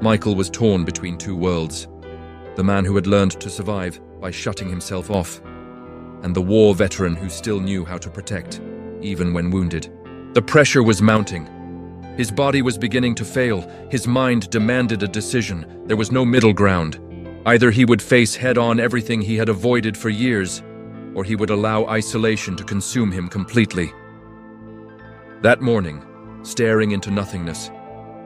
Michael was torn between two worlds: the man who had learned to survive by shutting himself off, and the war veteran who still knew how to protect, even when wounded. The pressure was mounting. His body was beginning to fail. His mind demanded a decision. There was no middle ground. Either he would face head-on everything he had avoided for years, or he would allow isolation to consume him completely. That morning, staring into nothingness,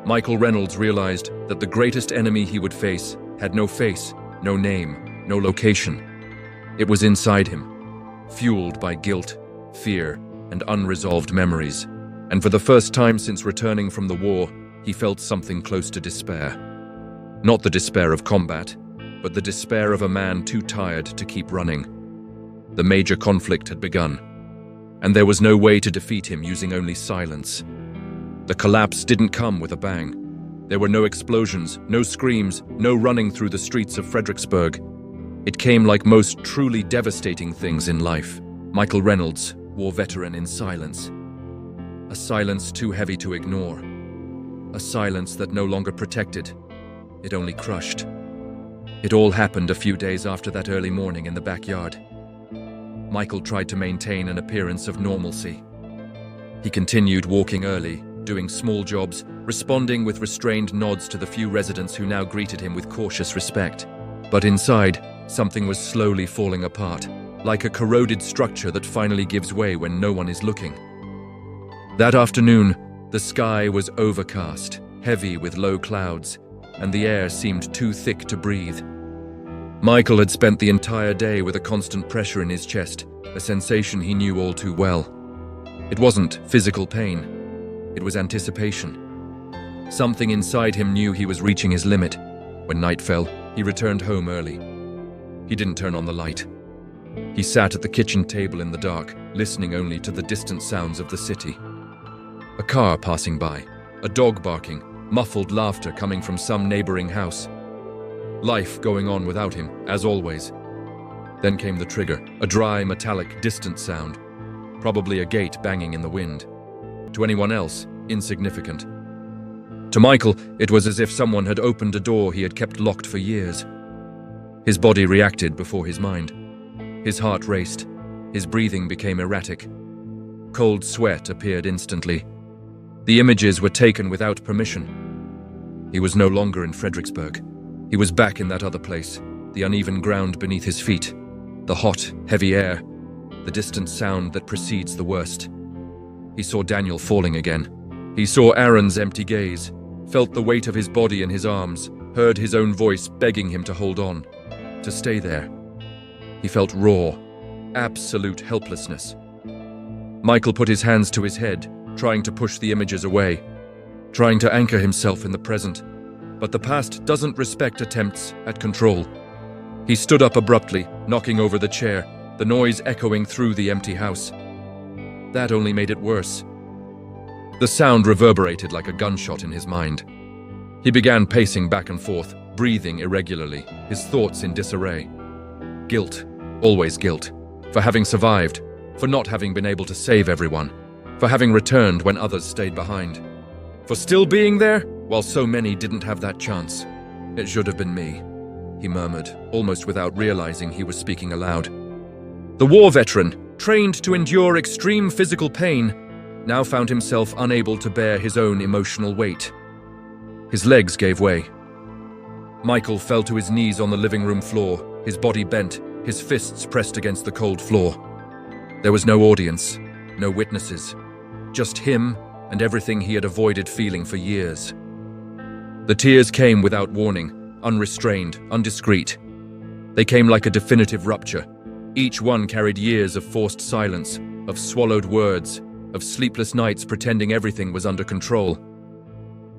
Michael Reynolds realized that the greatest enemy he would face had no face, no name, no location. It was inside him, fueled by guilt, fear, and unresolved memories. And for the first time since returning from the war, he felt something close to despair. Not the despair of combat, but the despair of a man too tired to keep running. The major conflict had begun, and there was no way to defeat him using only silence. The collapse didn't come with a bang. There were no explosions, no screams, no running through the streets of Fredericksburg. It came like most truly devastating things in life. Michael Reynolds, war veteran, in silence. A silence too heavy to ignore. A silence that no longer protected. It only crushed. It all happened a few days after that early morning in the backyard. Michael tried to maintain an appearance of normalcy. He continued walking early, doing small jobs, responding with restrained nods to the few residents who now greeted him with cautious respect. But inside, something was slowly falling apart, like a corroded structure that finally gives way when no one is looking. That afternoon, the sky was overcast, heavy with low clouds, and the air seemed too thick to breathe. Michael had spent the entire day with a constant pressure in his chest, a sensation he knew all too well. It wasn't physical pain. It was anticipation. Something inside him knew he was reaching his limit. When night fell, he returned home early. He didn't turn on the light. He sat at the kitchen table in the dark, listening only to the distant sounds of the city. A car passing by, a dog barking, muffled laughter coming from some neighboring house. Life going on without him, as always. Then came the trigger, a dry, metallic, distant sound. Probably a gate banging in the wind. To anyone else, insignificant. To Michael, it was as if someone had opened a door he had kept locked for years. His body reacted before his mind. His heart raced. His breathing became erratic. Cold sweat appeared instantly. The images were taken without permission. He was no longer in Fredericksburg. He was back in that other place, the uneven ground beneath his feet, the hot, heavy air, the distant sound that precedes the worst. He saw Daniel falling again. He saw Aaron's empty gaze, felt the weight of his body in his arms, heard his own voice begging him to hold on, to stay there. He felt raw, absolute helplessness. Michael put his hands to his head, trying to push the images away, trying to anchor himself in the present. But the past doesn't respect attempts at control. He stood up abruptly, knocking over the chair, the noise echoing through the empty house. That only made it worse. The sound reverberated like a gunshot in his mind. He began pacing back and forth, breathing irregularly, his thoughts in disarray. Guilt, always guilt, for having survived, for not having been able to save everyone, for having returned when others stayed behind, for still being there while so many didn't have that chance. It should have been me, he murmured, almost without realizing he was speaking aloud. The war veteran, trained to endure extreme physical pain, now found himself unable to bear his own emotional weight. His legs gave way. Michael fell to his knees on the living room floor, his body bent, his fists pressed against the cold floor. There was no audience, no witnesses, just him and everything he had avoided feeling for years. The tears came without warning, unrestrained, undiscreet. They came like a definitive rupture. Each one carried years of forced silence, of swallowed words, of sleepless nights pretending everything was under control.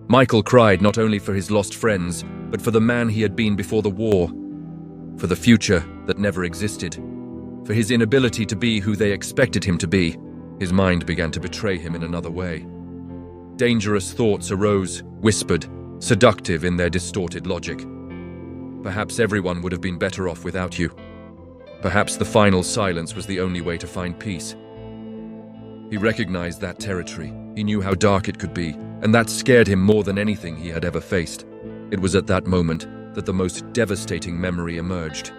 Michael cried not only for his lost friends, but for the man he had been before the war, for the future that never existed, for his inability to be who they expected him to be. His mind began to betray him in another way. Dangerous thoughts arose, whispered, seductive in their distorted logic. Perhaps everyone would have been better off without you. Perhaps the final silence was the only way to find peace. He recognized that territory. He knew how dark it could be, and that scared him more than anything he had ever faced. It was at that moment that the most devastating memory emerged.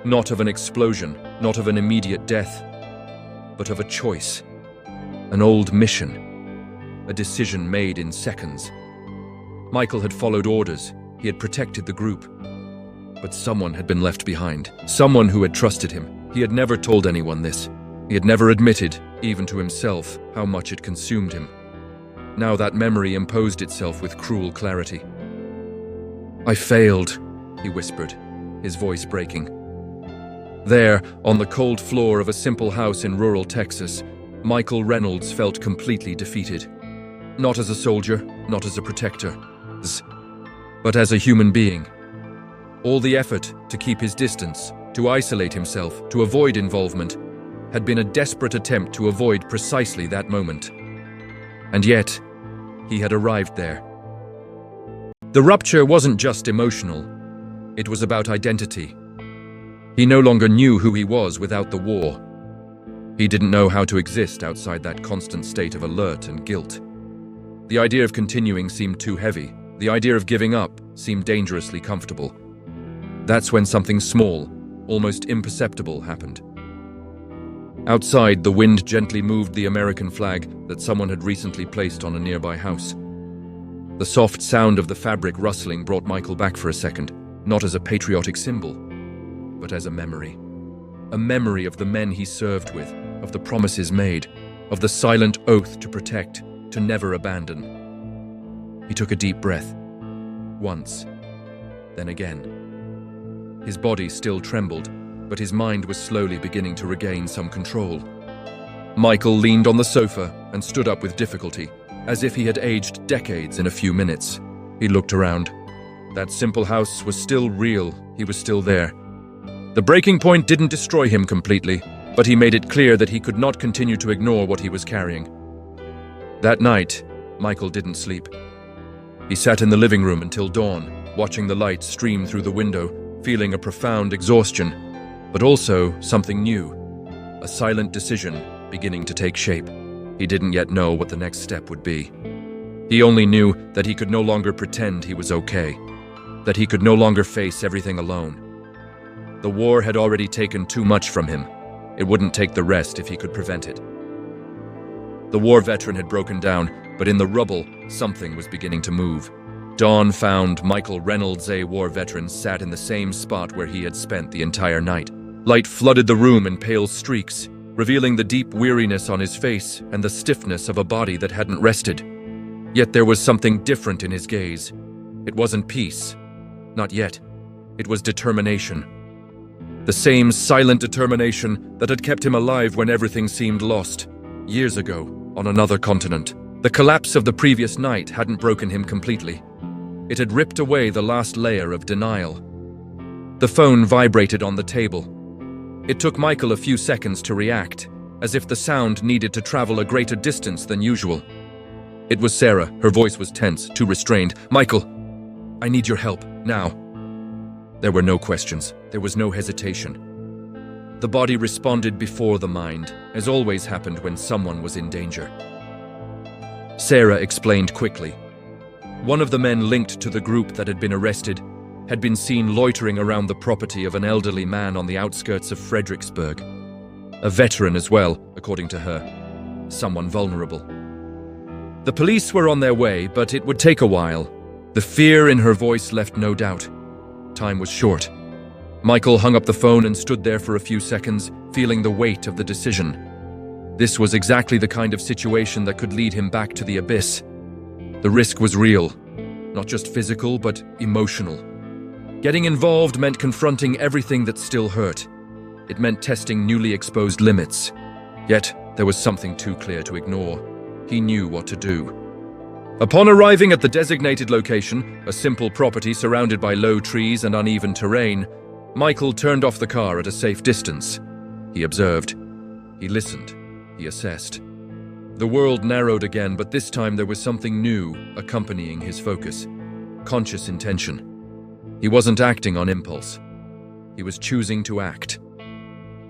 Not of an explosion, not of an immediate death, but of a choice, an old mission, a decision made in seconds. Michael had followed orders, he had protected the group. But someone had been left behind, someone who had trusted him. He had never told anyone this. He had never admitted, even to himself, how much it consumed him. Now that memory imposed itself with cruel clarity. "I failed," he whispered, his voice breaking. There, on the cold floor of a simple house in rural Texas, Michael Reynolds felt completely defeated. Not as a soldier, not as a protector, but as a human being. All the effort to keep his distance, to isolate himself, to avoid involvement, had been a desperate attempt to avoid precisely that moment. And yet, he had arrived there. The rupture wasn't just emotional, it was about identity. He no longer knew who he was without the war. He didn't know how to exist outside that constant state of alert and guilt. The idea of continuing seemed too heavy. The idea of giving up seemed dangerously comfortable. That's when something small, almost imperceptible, happened. Outside, the wind gently moved the American flag that someone had recently placed on a nearby house. The soft sound of the fabric rustling brought Michael back for a second, not as a patriotic symbol, but as a memory. A memory of the men he served with, of the promises made, of the silent oath to protect, to never abandon. He took a deep breath. Once, then again. His body still trembled, but his mind was slowly beginning to regain some control. Michael leaned on the sofa and stood up with difficulty, as if he had aged decades in a few minutes. He looked around. That simple house was still real. He was still there. The breaking point didn't destroy him completely, but he made it clear that he could not continue to ignore what he was carrying. That night, Michael didn't sleep. He sat in the living room until dawn, watching the light stream through the window, feeling a profound exhaustion, but also something new, a silent decision beginning to take shape. He didn't yet know what the next step would be. He only knew that he could no longer pretend he was okay, that he could no longer face everything alone. The war had already taken too much from him. It wouldn't take the rest if he could prevent it. The war veteran had broken down, but in the rubble, something was beginning to move. Dawn found Michael Reynolds, a war veteran, sat in the same spot where he had spent the entire night. Light flooded the room in pale streaks, revealing the deep weariness on his face and the stiffness of a body that hadn't rested. Yet there was something different in his gaze. It wasn't peace. Not yet. It was determination. The same silent determination that had kept him alive when everything seemed lost. Years ago, on another continent. The collapse of the previous night hadn't broken him completely. It had ripped away the last layer of denial. The phone vibrated on the table. It took Michael a few seconds to react, as if the sound needed to travel a greater distance than usual. It was Sarah. Her voice was tense, too restrained. "Michael, I need your help, now." There were no questions. There was no hesitation. The body responded before the mind, as always happened when someone was in danger. Sarah explained quickly. One of the men linked to the group that had been arrested had been seen loitering around the property of an elderly man on the outskirts of Fredericksburg. A veteran as well, according to her. Someone vulnerable. The police were on their way, but it would take a while. The fear in her voice left no doubt. Time was short. Michael hung up the phone and stood there for a few seconds, feeling the weight of the decision. This was exactly the kind of situation that could lead him back to the abyss. The risk was real, not just physical, but emotional. Getting involved meant confronting everything that still hurt. It meant testing newly exposed limits. Yet, there was something too clear to ignore. He knew what to do. Upon arriving at the designated location, a simple property surrounded by low trees and uneven terrain, Michael turned off the car at a safe distance. He observed. He listened. He assessed. The world narrowed again, but this time there was something new accompanying his focus. Conscious intention. He wasn't acting on impulse. He was choosing to act.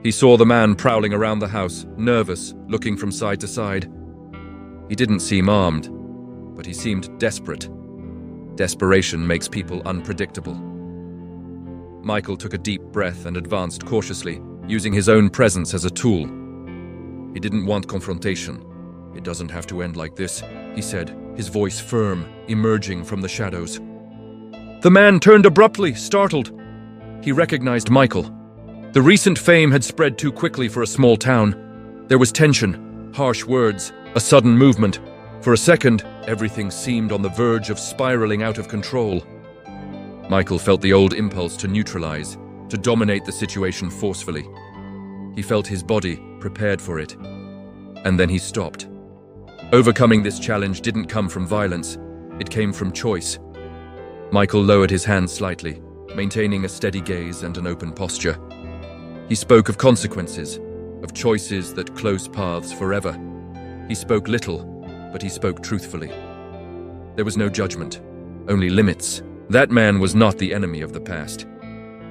He saw the man prowling around the house, nervous, looking from side to side. He didn't seem armed, but he seemed desperate. Desperation makes people unpredictable. Michael took a deep breath and advanced cautiously, using his own presence as a tool. He didn't want confrontation. "It doesn't have to end like this," he said, his voice firm, emerging from the shadows. The man turned abruptly, startled. He recognized Michael. The recent fame had spread too quickly for a small town. There was tension, harsh words, a sudden movement. For a second, everything seemed on the verge of spiraling out of control. Michael felt the old impulse to neutralize, to dominate the situation forcefully. He felt his body prepared for it. And then he stopped. Overcoming this challenge didn't come from violence. It came from choice. Michael lowered his hands slightly, maintaining a steady gaze and an open posture. He spoke of consequences, of choices that close paths forever. He spoke little, but he spoke truthfully. There was no judgment, only limits. That man was not the enemy of the past.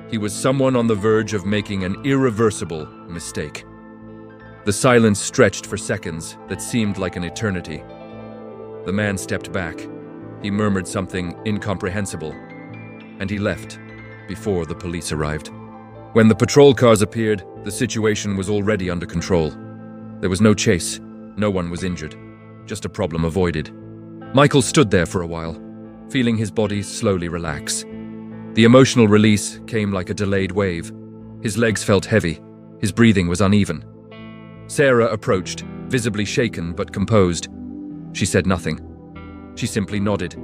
He was someone on the verge of making an irreversible mistake. The silence stretched for seconds that seemed like an eternity. The man stepped back. He murmured something incomprehensible, and he left before the police arrived. When the patrol cars appeared, the situation was already under control. There was no chase. No one was injured. Just a problem avoided. Michael stood there for a while, feeling his body slowly relax. The emotional release came like a delayed wave. His legs felt heavy. His breathing was uneven. Sarah approached, visibly shaken but composed. She said nothing. She simply nodded.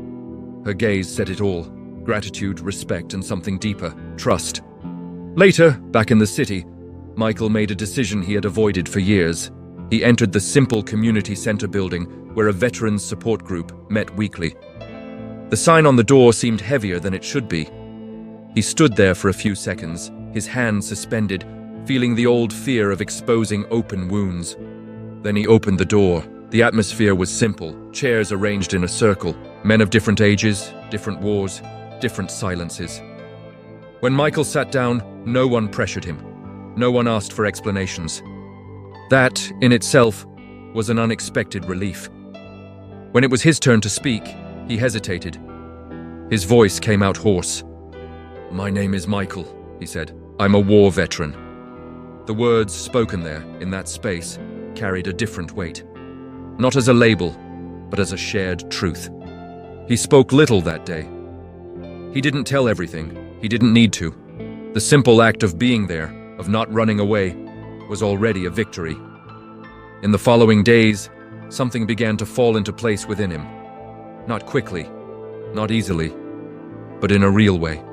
Her gaze said it all. Gratitude, respect, and something deeper, trust. Later, back in the city, Michael made a decision he had avoided for years. He entered the simple community center building where a veterans support group met weekly. The sign on the door seemed heavier than it should be. He stood there for a few seconds, his hands suspended, feeling the old fear of exposing open wounds. Then he opened the door. The atmosphere was simple, chairs arranged in a circle, men of different ages, different wars, different silences. When Michael sat down, no one pressured him. No one asked for explanations. That, in itself, was an unexpected relief. When it was his turn to speak, he hesitated. His voice came out hoarse. "My name is Michael," he said. "I'm a war veteran." The words spoken there, in that space, carried a different weight. Not as a label, but as a shared truth. He spoke little that day. He didn't tell everything. He didn't need to. The simple act of being there, of not running away, was already a victory. In the following days, something began to fall into place within him. Not quickly, not easily, but in a real way.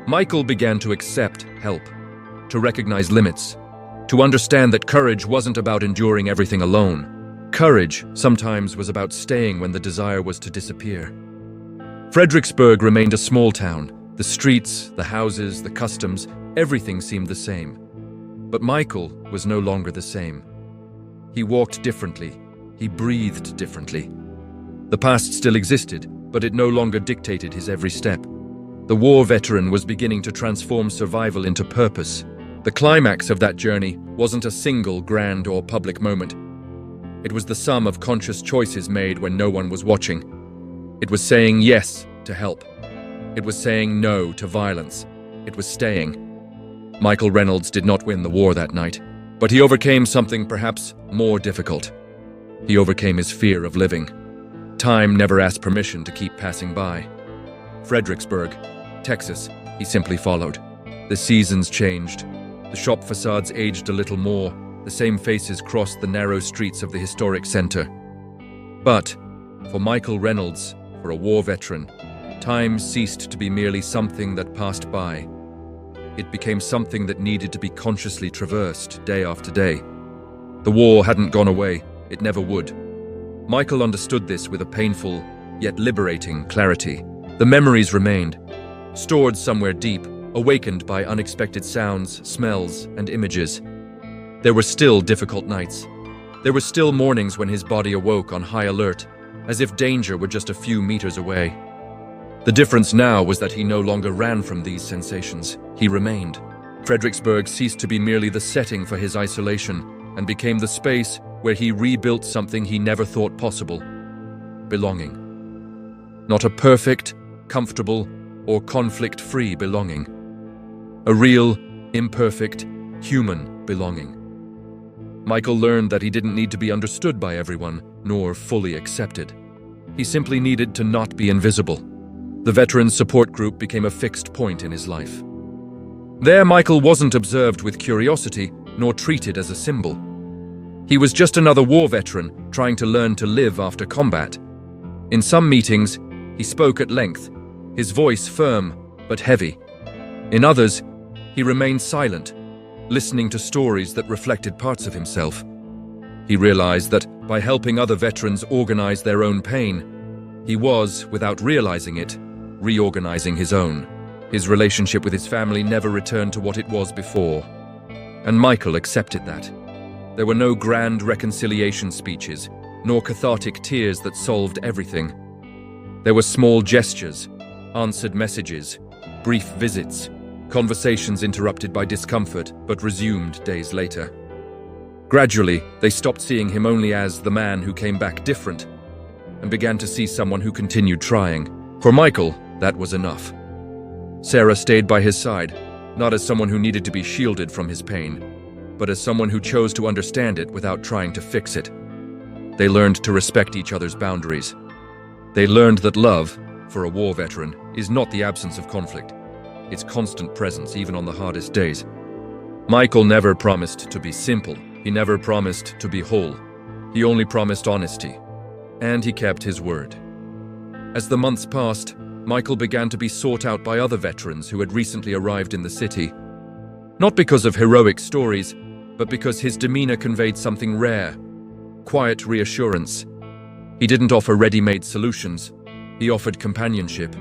Michael began to accept help, to recognize limits, to understand that courage wasn't about enduring everything alone. Courage sometimes was about staying when the desire was to disappear. Fredericksburg remained a small town. The streets, the houses, the customs, everything seemed the same. But Michael was no longer the same. He walked differently. He breathed differently. The past still existed, but it no longer dictated his every step. The war veteran was beginning to transform survival into purpose. The climax of that journey wasn't a single grand or public moment. It was the sum of conscious choices made when no one was watching. It was saying yes to help. It was saying no to violence. It was staying. Michael Reynolds did not win the war that night, but he overcame something perhaps more difficult. He overcame his fear of living. Time never asked permission to keep passing by. Fredericksburg, Texas, he simply followed. The seasons changed. The shop facades aged a little more. The same faces crossed the narrow streets of the historic center. But for Michael Reynolds, for a war veteran, time ceased to be merely something that passed by. It became something that needed to be consciously traversed day after day. The war hadn't gone away. It never would. Michael understood this with a painful, yet liberating clarity. The memories remained, stored somewhere deep, awakened by unexpected sounds, smells, and images. There were still difficult nights. There were still mornings when his body awoke on high alert, as if danger were just a few meters away. The difference now was that he no longer ran from these sensations. He remained. Fredericksburg ceased to be merely the setting for his isolation and became the space where he rebuilt something he never thought possible: belonging. Not a perfect, comfortable, or conflict-free belonging. A real, imperfect, human belonging. Michael learned that he didn't need to be understood by everyone, nor fully accepted. He simply needed to not be invisible. The Veterans Support Group became a fixed point in his life. There, Michael wasn't observed with curiosity, nor treated as a symbol. He was just another war veteran trying to learn to live after combat. In some meetings, he spoke at length, his voice firm but heavy. In others, he remained silent, listening to stories that reflected parts of himself. He realized that by helping other veterans organize their own pain, he was, without realizing it, reorganizing his own. His relationship with his family never returned to what it was before. And Michael accepted that. There were no grand reconciliation speeches, nor cathartic tears that solved everything. There were small gestures, answered messages, brief visits, conversations interrupted by discomfort but resumed days later. Gradually, they stopped seeing him only as the man who came back different and began to see someone who continued trying. For Michael, that was enough. Sarah stayed by his side, not as someone who needed to be shielded from his pain, but as someone who chose to understand it without trying to fix it. They learned to respect each other's boundaries. They learned that love, for a war veteran, is not the absence of conflict. It's constant presence, even on the hardest days. Michael never promised to be simple. He never promised to be whole. He only promised honesty. And he kept his word. As the months passed, Michael began to be sought out by other veterans who had recently arrived in the city. Not because of heroic stories, but because his demeanor conveyed something rare: quiet reassurance. He didn't offer ready-made solutions. He offered companionship.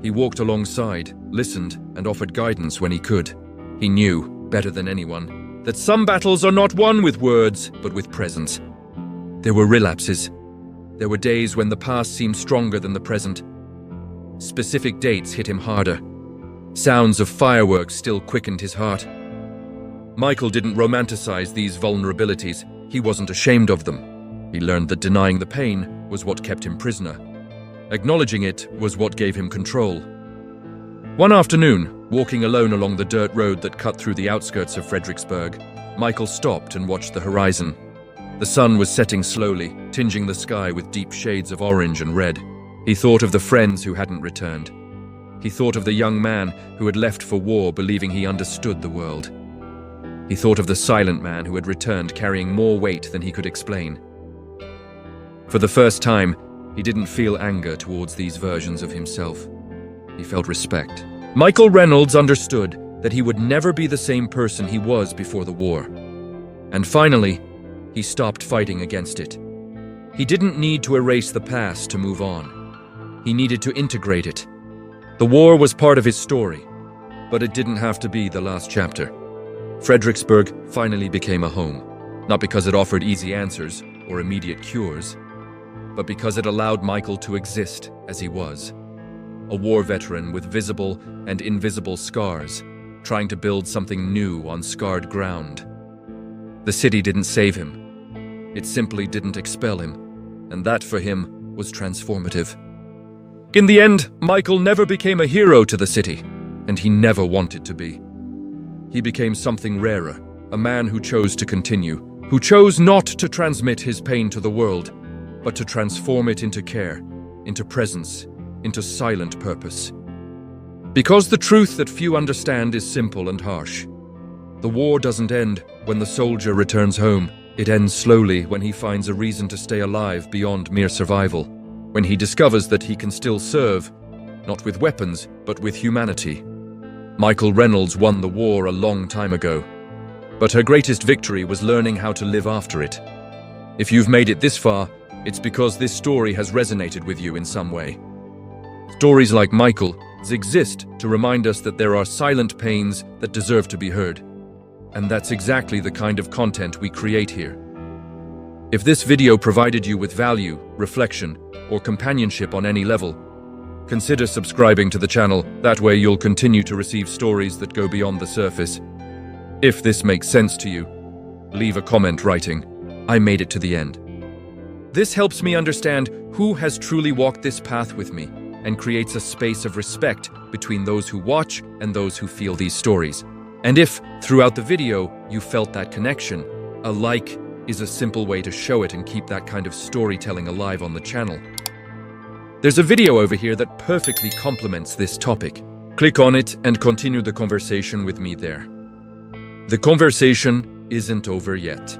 He walked alongside, listened, and offered guidance when he could. He knew, better than anyone, that some battles are not won with words, but with presence. There were relapses. There were days when the past seemed stronger than the present. Specific dates hit him harder. Sounds of fireworks still quickened his heart. Michael didn't romanticize these vulnerabilities. He wasn't ashamed of them. He learned that denying the pain was what kept him prisoner. Acknowledging it was what gave him control. One afternoon, walking alone along the dirt road that cut through the outskirts of Fredericksburg, Michael stopped and watched the horizon. The sun was setting slowly, tinging the sky with deep shades of orange and red. He thought of the friends who hadn't returned. He thought of the young man who had left for war believing he understood the world. He thought of the silent man who had returned carrying more weight than he could explain. For the first time, he didn't feel anger towards these versions of himself. He felt respect. Michael Reynolds understood that he would never be the same person he was before the war. And finally, he stopped fighting against it. He didn't need to erase the past to move on. He needed to integrate it. The war was part of his story, but it didn't have to be the last chapter. Fredericksburg finally became a home, not because it offered easy answers or immediate cures, but because it allowed Michael to exist as he was. A war veteran with visible and invisible scars, trying to build something new on scarred ground. The city didn't save him. It simply didn't expel him, and that for him was transformative. In the end, Michael never became a hero to the city, and he never wanted to be. He became something rarer, a man who chose to continue, who chose not to transmit his pain to the world, but to transform it into care, into presence, into silent purpose. Because the truth that few understand is simple and harsh. The war doesn't end when the soldier returns home. It ends slowly when he finds a reason to stay alive beyond mere survival. When he discovers that he can still serve, not with weapons, but with humanity. Michael Reynolds won the war a long time ago, but her greatest victory was learning how to live after it. If you've made it this far, it's because this story has resonated with you in some way. Stories like Michael's exist to remind us that there are silent pains that deserve to be heard. And that's exactly the kind of content we create here. If this video provided you with value, reflection, or companionship on any level, consider subscribing to the channel. That way you'll continue to receive stories that go beyond the surface. If this makes sense to you, leave a comment writing, "I made it to the end." This helps me understand who has truly walked this path with me and creates a space of respect between those who watch and those who feel these stories. And if, throughout the video, you felt that connection, a like is a simple way to show it and keep that kind of storytelling alive on the channel. There's a video over here that perfectly complements this topic. Click on it and continue the conversation with me there. The conversation isn't over yet.